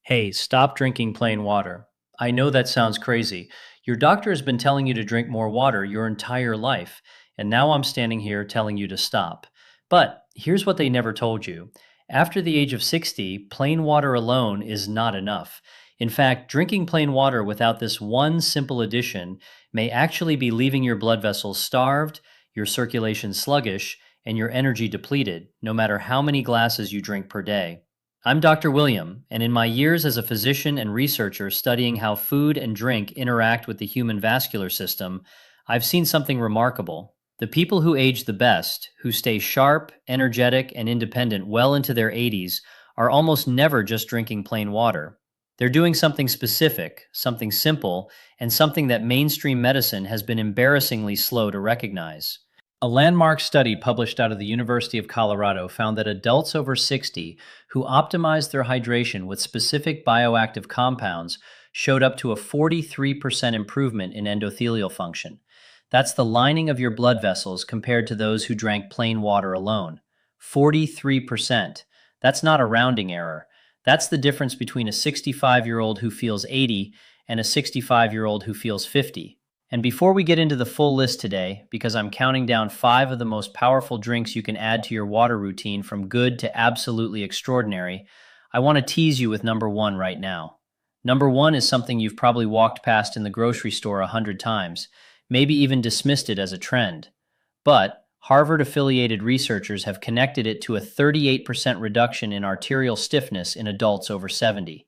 Hey, stop drinking plain water. I know that sounds crazy. Your doctor has been telling you to drink more water your entire life, and now I'm standing here telling you to stop. But here's what they never told you. After the age of 60, plain water alone is not enough. In fact, drinking plain water without this one simple addition may actually be leaving your blood vessels starved, your circulation sluggish, and your energy depleted, no matter how many glasses you drink per day. I'm Dr. William, and in my years as a physician and researcher studying how food and drink interact with the human vascular system, I've seen something remarkable. The people who age the best, who stay sharp, energetic, and independent well into their 80s, are almost never just drinking plain water. They're doing something specific, something simple, and something that mainstream medicine has been embarrassingly slow to recognize. A landmark study published out of the University of Colorado found that adults over 60 who optimized their hydration with specific bioactive compounds showed up to a 43% improvement in endothelial function. That's the lining of your blood vessels compared to those who drank plain water alone. 43%. That's not a rounding error. That's the difference between a 65-year-old who feels 80 and a 65-year-old who feels 50. And before we get into the full list today, because I'm counting down 5 of the most powerful drinks you can add to your water routine from good to absolutely extraordinary, I want to tease you with number 1 right now. Number 1 is something you've probably walked past in the grocery store 100 times, maybe even dismissed it as a trend. But Harvard affiliated researchers have connected it to a 38% reduction in arterial stiffness in adults over 70.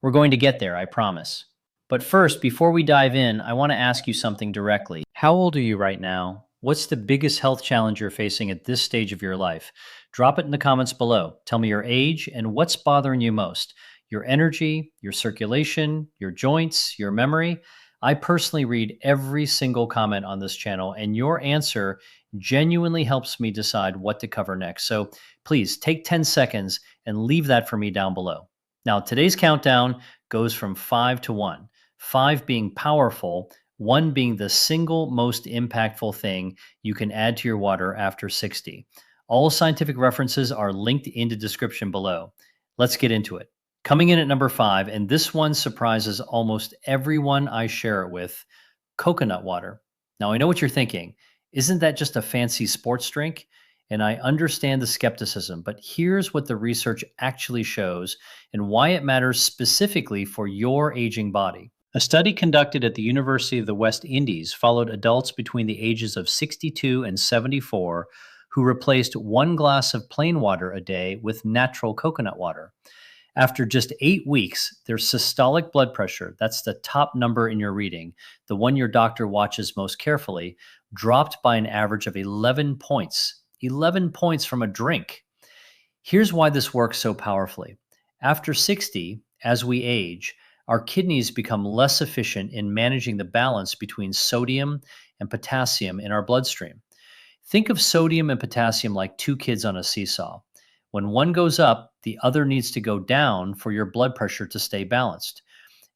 We're going to get there, I promise. But first, before we dive in, I want to ask you something directly. How old are you right now? What's the biggest health challenge you're facing at this stage of your life? Drop it in the comments below. Tell me your age and what's bothering you most. Your energy, your circulation, your joints, your memory. I personally read every single comment on this channel, and your answer genuinely helps me decide what to cover next. So please take 10 seconds and leave that for me down below. Now, today's countdown goes from 5 to 1. 5 being powerful, 1 being the single most impactful thing you can add to your water after 60. All scientific references are linked in the description below. Let's get into it. Coming in at number 5, and this one surprises almost everyone I share it with, coconut water. Now, I know what you're thinking. Isn't that just a fancy sports drink? And I understand the skepticism, but here's what the research actually shows and why it matters specifically for your aging body. A study conducted at the University of the West Indies followed adults between the ages of 62 and 74 who replaced 1 glass of plain water a day with natural coconut water. After just 8 weeks, their systolic blood pressure, that's the top number in your reading, the one your doctor watches most carefully, dropped by an average of 11 points. 11 points from a drink. Here's why this works so powerfully. After 60, as we age, our kidneys become less efficient in managing the balance between sodium and potassium in our bloodstream. Think of sodium and potassium like 2 kids on a seesaw. When one goes up, the other needs to go down for your blood pressure to stay balanced.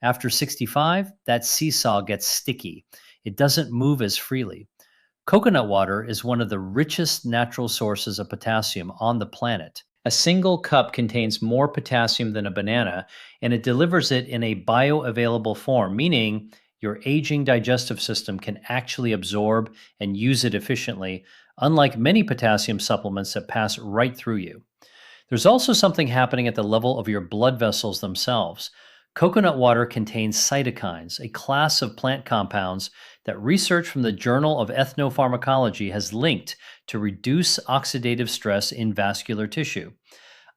After 65, that seesaw gets sticky. It doesn't move as freely. Coconut water is one of the richest natural sources of potassium on the planet. A single cup contains more potassium than a banana, and it delivers it in a bioavailable form, meaning your aging digestive system can actually absorb and use it efficiently, unlike many potassium supplements that pass right through you. There's also something happening at the level of your blood vessels themselves. Coconut water contains cytokines, a class of plant compounds that research from the Journal of Ethnopharmacology has linked to reduce oxidative stress in vascular tissue.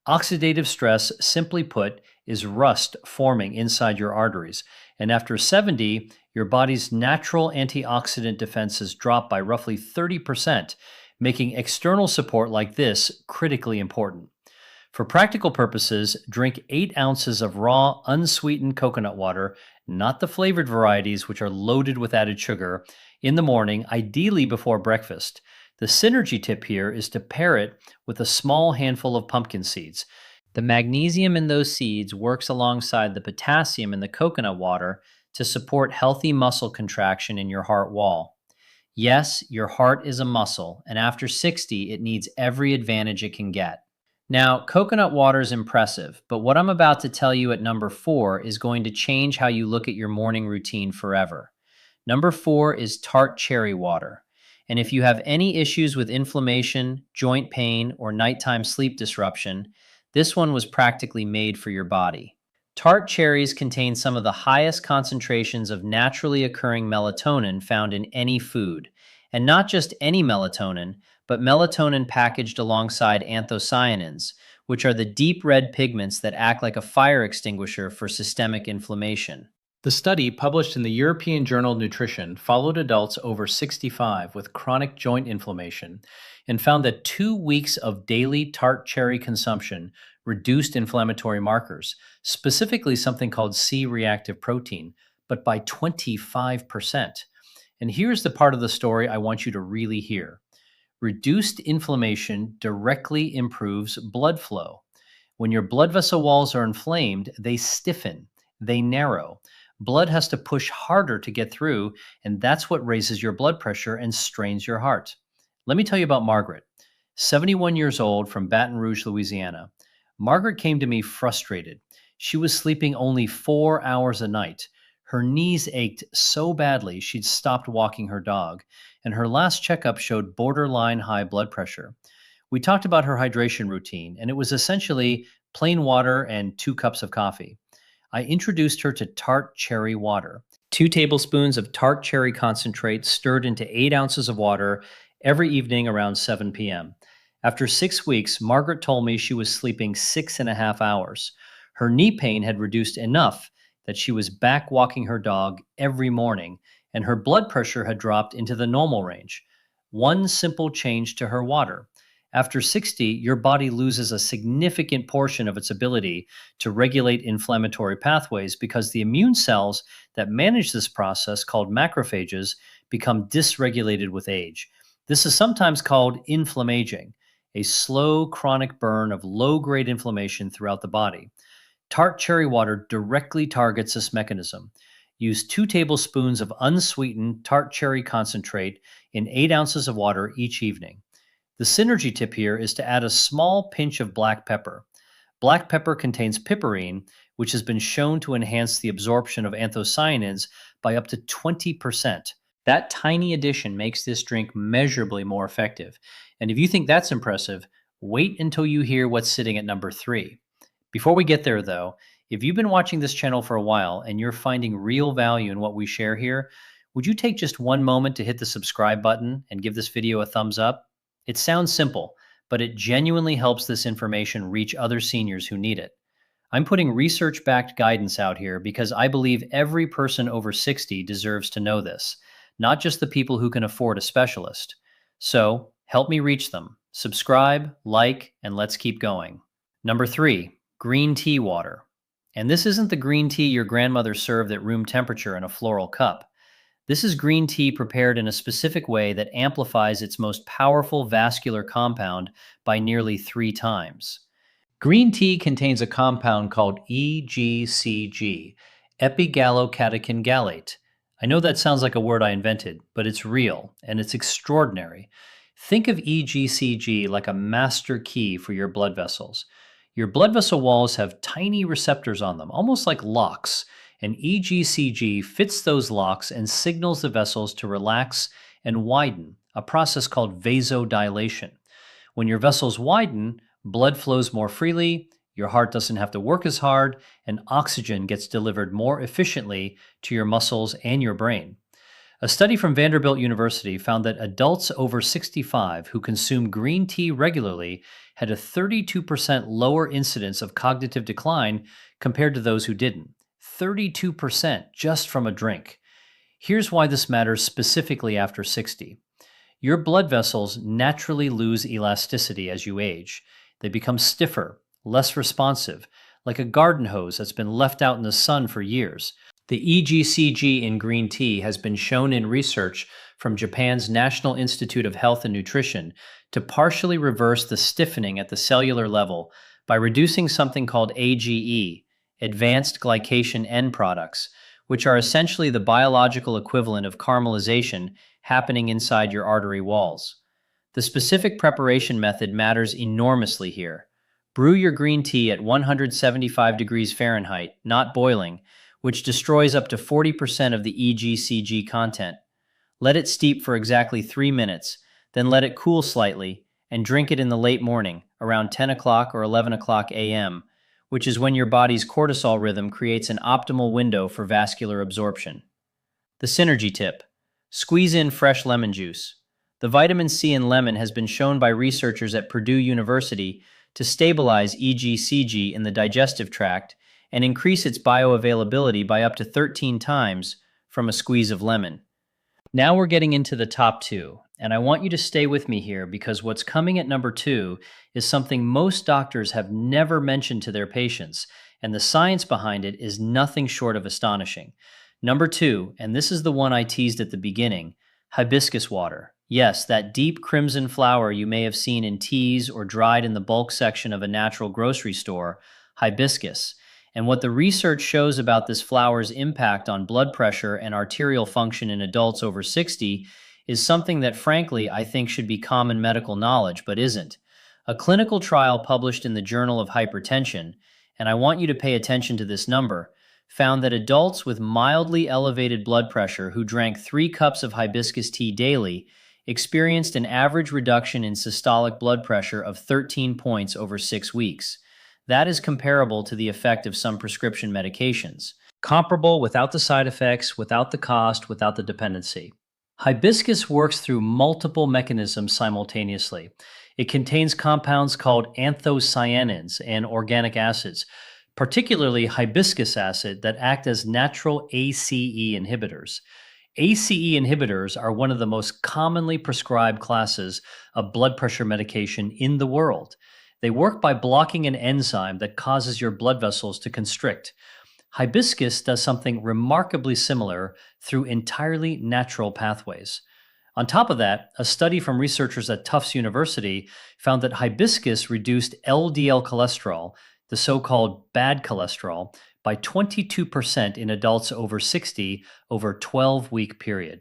Oxidative stress, simply put, is rust forming inside your arteries. And after 70, your body's natural antioxidant defenses drop by roughly 30%, making external support like this critically important. For practical purposes, drink 8 ounces of raw, unsweetened coconut water, not the flavored varieties which are loaded with added sugar, in the morning, ideally before breakfast. The synergy tip here is to pair it with a small handful of pumpkin seeds. The magnesium in those seeds works alongside the potassium in the coconut water to support healthy muscle contraction in your heart wall. Yes, your heart is a muscle, and after 60, it needs every advantage it can get. Now, coconut water is impressive, but what I'm about to tell you at number 4 is going to change how you look at your morning routine forever. Number 4 is tart cherry water. And if you have any issues with inflammation, joint pain, or nighttime sleep disruption, this one was practically made for your body. Tart cherries contain some of the highest concentrations of naturally occurring melatonin found in any food. And not just any melatonin, but melatonin packaged alongside anthocyanins, which are the deep red pigments that act like a fire extinguisher for systemic inflammation. The study, published in the European Journal of Nutrition, followed adults over 65 with chronic joint inflammation and found that 2 weeks of daily tart cherry consumption reduced inflammatory markers, specifically something called C reactive protein, but by 25%. And here's the part of the story I want you to really hear. Reduced inflammation directly improves blood flow. When your blood vessel walls are inflamed, they stiffen, they narrow. Blood has to push harder to get through, and that's what raises your blood pressure and strains your heart. Let me tell you about Margaret, 71 years old from Baton Rouge, Louisiana. Margaret came to me frustrated. She was sleeping only 4 hours a night. Her knees ached so badly she'd stopped walking her dog, and her last checkup showed borderline high blood pressure. We talked about her hydration routine, and it was essentially plain water and 2 cups of coffee. I introduced her to tart cherry water. 2 tablespoons of tart cherry concentrate stirred into 8 ounces of water every evening around 7 p.m. After 6 weeks, Margaret told me she was sleeping 6.5 hours. Her knee pain had reduced enough that she was back walking her dog every morning, and her blood pressure had dropped into the normal range. One simple change to her water. After 60, your body loses a significant portion of its ability to regulate inflammatory pathways because the immune cells that manage this process, called macrophages, become dysregulated with age. This is sometimes called inflammaging, a slow, chronic burn of low grade inflammation throughout the body. Tart cherry water directly targets this mechanism. Use 2 tablespoons of unsweetened tart cherry concentrate in 8 ounces of water each evening. The synergy tip here is to add a small pinch of black pepper. Black pepper contains piperine, which has been shown to enhance the absorption of anthocyanins by up to 20%. That tiny addition makes this drink measurably more effective. And if you think that's impressive, wait until you hear what's sitting at number 3. Before we get there, though, if you've been watching this channel for a while and you're finding real value in what we share here, would you take just one moment to hit the subscribe button and give this video a thumbs up? It sounds simple, but it genuinely helps this information reach other seniors who need it. I'm putting research-backed guidance out here because I believe every person over 60 deserves to know this, not just the people who can afford a specialist. So, help me reach them. Subscribe, like, and let's keep going. Number 3, green tea water. And this isn't the green tea your grandmother served at room temperature in a floral cup. This is green tea prepared in a specific way that amplifies its most powerful vascular compound by nearly 3 times. Green tea contains a compound called EGCG, epigallocatechin gallate. I know that sounds like a word I invented, but it's real, and it's extraordinary. Think of EGCG like a master key for your blood vessels. Your blood vessel walls have tiny receptors on them, almost like locks, and EGCG fits those locks and signals the vessels to relax and widen, a process called vasodilation. When your vessels widen, blood flows more freely, your heart doesn't have to work as hard, and oxygen gets delivered more efficiently to your muscles and your brain. A study from Vanderbilt University found that adults over 65 who consume green tea regularly had a 32% lower incidence of cognitive decline compared to those who didn't. 32% just from a drink. Here's why this matters specifically after 60. Your blood vessels naturally lose elasticity as you age. They become stiffer, less responsive, like a garden hose that's been left out in the sun for years. The EGCG in green tea has been shown in research from Japan's National Institute of Health and Nutrition to partially reverse the stiffening at the cellular level by reducing something called AGE, advanced glycation end products, which are essentially the biological equivalent of caramelization happening inside your artery walls. The specific preparation method matters enormously here. Brew your green tea at 175 degrees Fahrenheit, not boiling, which destroys up to 40% of the EGCG content. Let it steep for exactly 3 minutes, then let it cool slightly, and drink it in the late morning, around 10 o'clock or 11 o'clock a.m., which is when your body's cortisol rhythm creates an optimal window for vascular absorption. The synergy tip: squeeze in fresh lemon juice. The vitamin C in lemon has been shown by researchers at Purdue University to stabilize EGCG in the digestive tract and increase its bioavailability by up to 13 times from a squeeze of lemon. Now we're getting into the top two, and I want you to stay with me here because what's coming at number two is something most doctors have never mentioned to their patients, and the science behind it is nothing short of astonishing. Number two, and this is the one I teased at the beginning: hibiscus water. Yes, that deep crimson flower you may have seen in teas or dried in the bulk section of a natural grocery store, hibiscus. And what the research shows about this flower's impact on blood pressure and arterial function in adults over 60 is something that, frankly, I think should be common medical knowledge, but isn't. A clinical trial published in the Journal of Hypertension, and I want you to pay attention to this number, found that adults with mildly elevated blood pressure who drank 3 cups of hibiscus tea daily experienced an average reduction in systolic blood pressure of 13 points over 6 weeks. That is comparable to the effect of some prescription medications. Comparable without the side effects, without the cost, without the dependency. Hibiscus works through multiple mechanisms simultaneously. It contains compounds called anthocyanins and organic acids, particularly hibiscus acid, that act as natural ACE inhibitors. ACE inhibitors are one of the most commonly prescribed classes of blood pressure medication in the world. They work by blocking an enzyme that causes your blood vessels to constrict. Hibiscus does something remarkably similar through entirely natural pathways. On top of that, a study from researchers at Tufts University found that hibiscus reduced LDL cholesterol, the so-called bad cholesterol, by 22% in adults over 60 over a 12-week period.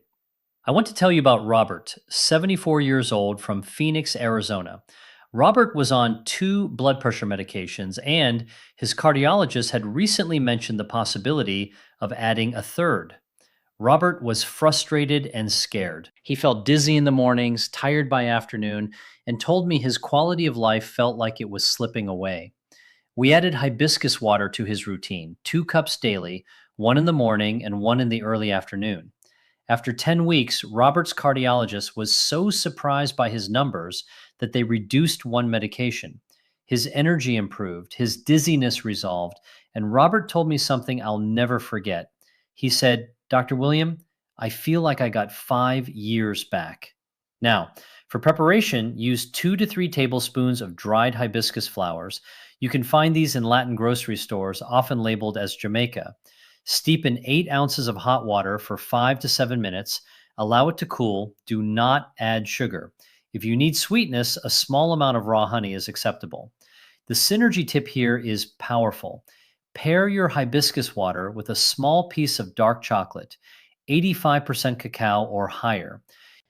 I want to tell you about Robert, 74 years old, from Phoenix, Arizona. Robert was on 2 blood pressure medications, and his cardiologist had recently mentioned the possibility of adding a third. Robert was frustrated and scared. He felt dizzy in the mornings, tired by afternoon, and told me his quality of life felt like it was slipping away. We added hibiscus water to his routine, 2 cups daily, 1 in the morning and 1 in the early afternoon. After 10 weeks, Robert's cardiologist was so surprised by his numbers that they reduced 1 medication. His energy improved, his dizziness resolved, and Robert told me something I'll never forget. He said, "Dr. William, I feel like I got 5 years back." Now, for preparation, use 2 to 3 tablespoons of dried hibiscus flowers. You can find these in Latin grocery stores, often labeled as Jamaica. Steep in 8 ounces of hot water for 5 to 7 minutes. Allow it to cool. Do not add sugar. If you need sweetness, a small amount of raw honey is acceptable. The synergy tip here is powerful. Pair your hibiscus water with a small piece of dark chocolate, 85% cacao or higher.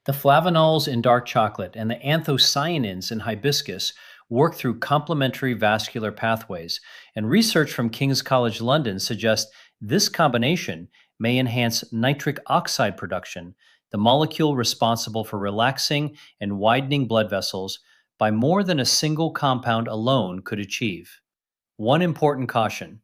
The flavonols in dark chocolate and the anthocyanins in hibiscus work through complementary vascular pathways, and research from King's College London suggests this combination may enhance nitric oxide production, the molecule responsible for relaxing and widening blood vessels, by more than a single compound alone could achieve. One important caution: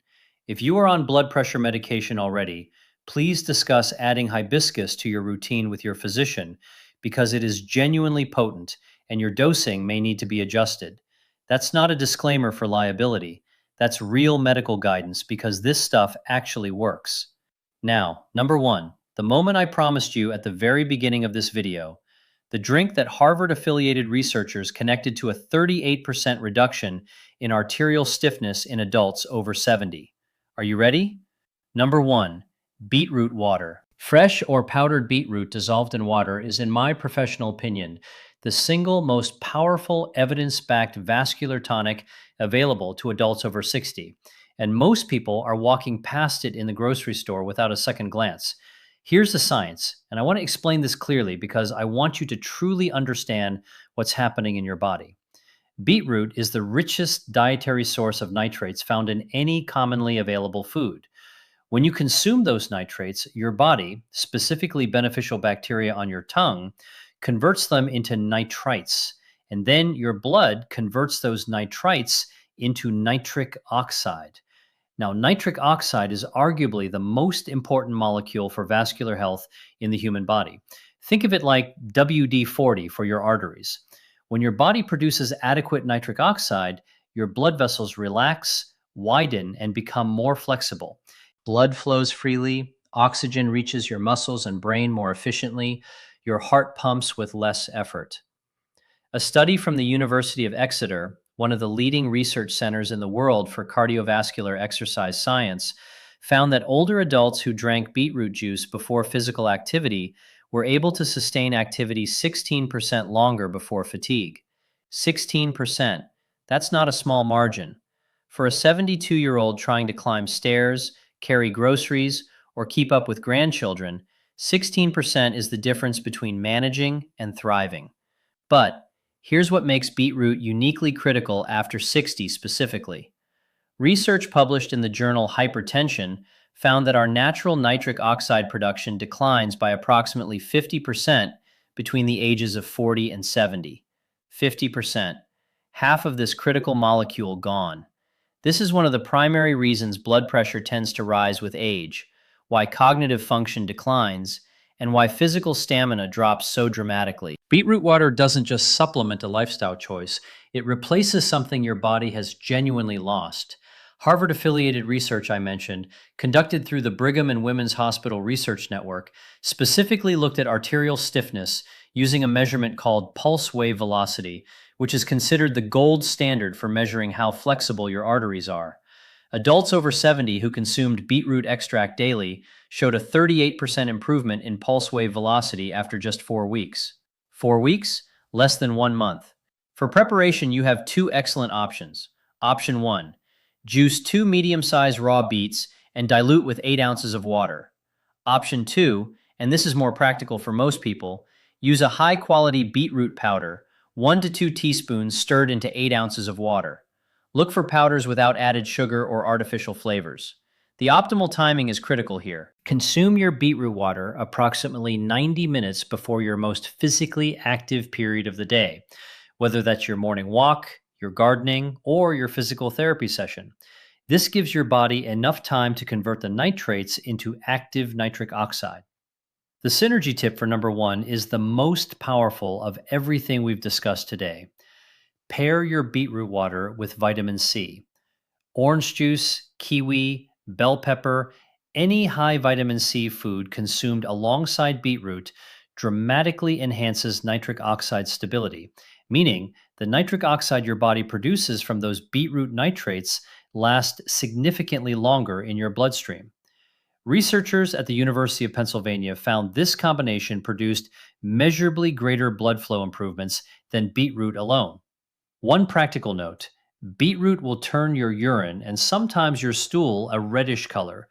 if you are on blood pressure medication already, please discuss adding hibiscus to your routine with your physician because it is genuinely potent and your dosing may need to be adjusted. That's not a disclaimer for liability. That's real medical guidance because this stuff actually works. Now, number 1, the moment I promised you at the very beginning of this video, the drink that Harvard-affiliated researchers connected to a 38% reduction in arterial stiffness in adults over 70. Are you ready? Number 1, beetroot water. Fresh or powdered beetroot dissolved in water is, in my professional opinion, the single most powerful evidence-backed vascular tonic available to adults over 60, and most people are walking past it in the grocery store without a second glance. Here's the science, and I want to explain this clearly because I want you to truly understand what's happening in your body. Beetroot is the richest dietary source of nitrates found in any commonly available food. When you consume those nitrates, your body, specifically beneficial bacteria on your tongue, converts them into nitrites. And then your blood converts those nitrites into nitric oxide. Now, nitric oxide is arguably the most important molecule for vascular health in the human body. Think of it like WD 40 for your arteries. When your body produces adequate nitric oxide, your blood vessels relax, widen, and become more flexible. Blood flows freely, oxygen reaches your muscles and brain more efficiently, your heart pumps with less effort. A study from the University of Exeter, one of the leading research centers in the world for cardiovascular exercise science, found that older adults who drank beetroot juice before physical activity were able to sustain activity 16% longer before fatigue. 16%. That's not a small margin. For a 72-year-old trying to climb stairs, carry groceries, or keep up with grandchildren, 16% is the difference between managing and thriving. But here's what makes beetroot uniquely critical after 60 specifically. Research published in the journal Hypertension found that our natural nitric oxide production declines by approximately 50% between the ages of 40 and 70. 50%. Half of this critical molecule gone. This is one of the primary reasons blood pressure tends to rise with age, why cognitive function declines, and why physical stamina drops so dramatically. Beetroot water doesn't just supplement a lifestyle choice, it replaces something your body has genuinely lost. Harvard affiliated research I mentioned, conducted through the Brigham and Women's Hospital Research Network, specifically looked at arterial stiffness using a measurement called pulse wave velocity, which is considered the gold standard for measuring how flexible your arteries are. Adults over 70 who consumed beetroot extract daily showed a 38% improvement in pulse wave velocity after just 4 weeks. 4 weeks? Less than 1 month. For preparation, you have two excellent options. Option 1. Juice 2 medium-sized raw beets and dilute with 8 ounces of water. Option 2, and this is more practical for most people, use a high-quality beetroot powder, 1 to 2 teaspoons stirred into 8 ounces of water. Look for powders without added sugar or artificial flavors. The optimal timing is critical here. Consume your beetroot water approximately 90 minutes before your most physically active period of the day, whether that's your morning walk, your gardening, or your physical therapy session. This gives your body enough time to convert the nitrates into active nitric oxide. The synergy tip for number 1 is the most powerful of everything we've discussed today. Pair your beetroot water with vitamin C. Orange juice, kiwi, bell pepper, any high vitamin C food consumed alongside beetroot dramatically enhances nitric oxide stability, meaning the nitric oxide your body produces from those beetroot nitrates last significantly longer in your bloodstream. Researchers at the University of Pennsylvania found this combination produced measurably greater blood flow improvements than beetroot alone. One practical note: beetroot will turn your urine and sometimes your stool a reddish color.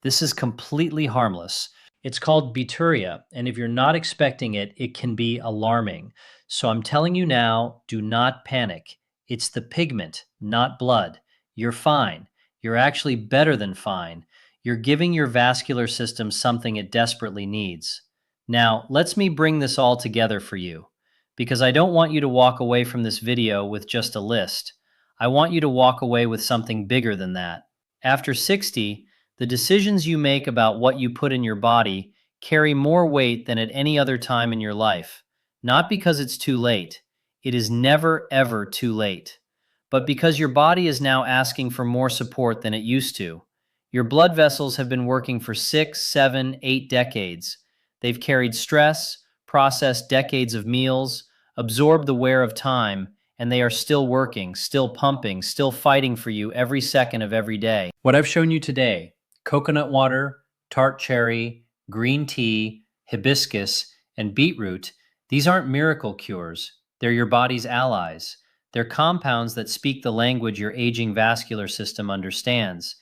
This is completely harmless. It's called bacteria, and if you're not expecting it, it can be alarming. So I'm telling you now, do not panic. It's the pigment, not blood. You're fine. You're actually better than fine. You're giving your vascular system something it desperately needs. Now, let's me bring this all together for you, because I don't want you to walk away from this video with just a list. I want you to walk away with something bigger than that. After 60, the decisions you make about what you put in your body carry more weight than at any other time in your life. Not because it's too late. It is never, ever too late. But because your body is now asking for more support than it used to. Your blood vessels have been working for 6, 7, 8 decades. They've carried stress, processed decades of meals, absorbed the wear of time, and they are still working, still pumping, still fighting for you every second of every day. What I've shown you today: coconut water, tart cherry, green tea, hibiscus, and beetroot, these aren't miracle cures. They're your body's allies. They're compounds that speak the language your aging vascular system understands.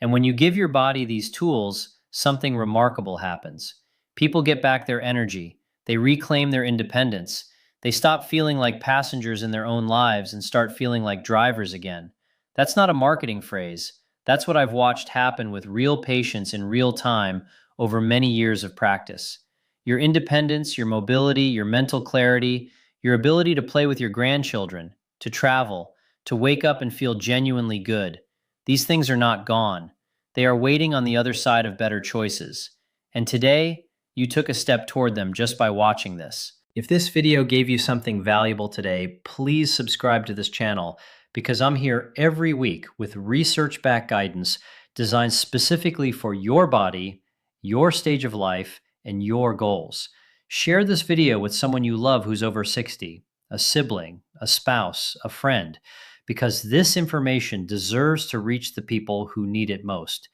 And when you give your body these tools, something remarkable happens. People get back their energy. They reclaim their independence. They stop feeling like passengers in their own lives and start feeling like drivers again. That's not a marketing phrase. That's what I've watched happen with real patients in real time over many years of practice. Your independence, your mobility, your mental clarity, your ability to play with your grandchildren, to travel, to wake up and feel genuinely good. These things are not gone. They are waiting on the other side of better choices. And today, you took a step toward them just by watching this. If this video gave you something valuable today, please subscribe to this channel because I'm here every week with research-backed guidance designed specifically for your body, your stage of life, and your goals. Share this video with someone you love who's over 60, a sibling, a spouse, a friend, because this information deserves to reach the people who need it most.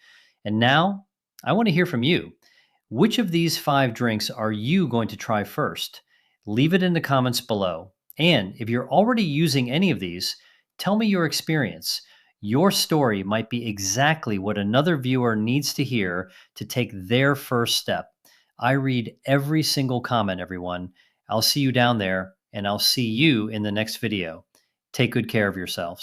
And now, I want to hear from you. Which of these 5 drinks are you going to try first? Leave it in the comments below. And if you're already using any of these, tell me your experience. Your story might be exactly what another viewer needs to hear to take their first step. I read every single comment, everyone. I'll see you down there, and I'll see you in the next video. Take good care of yourselves.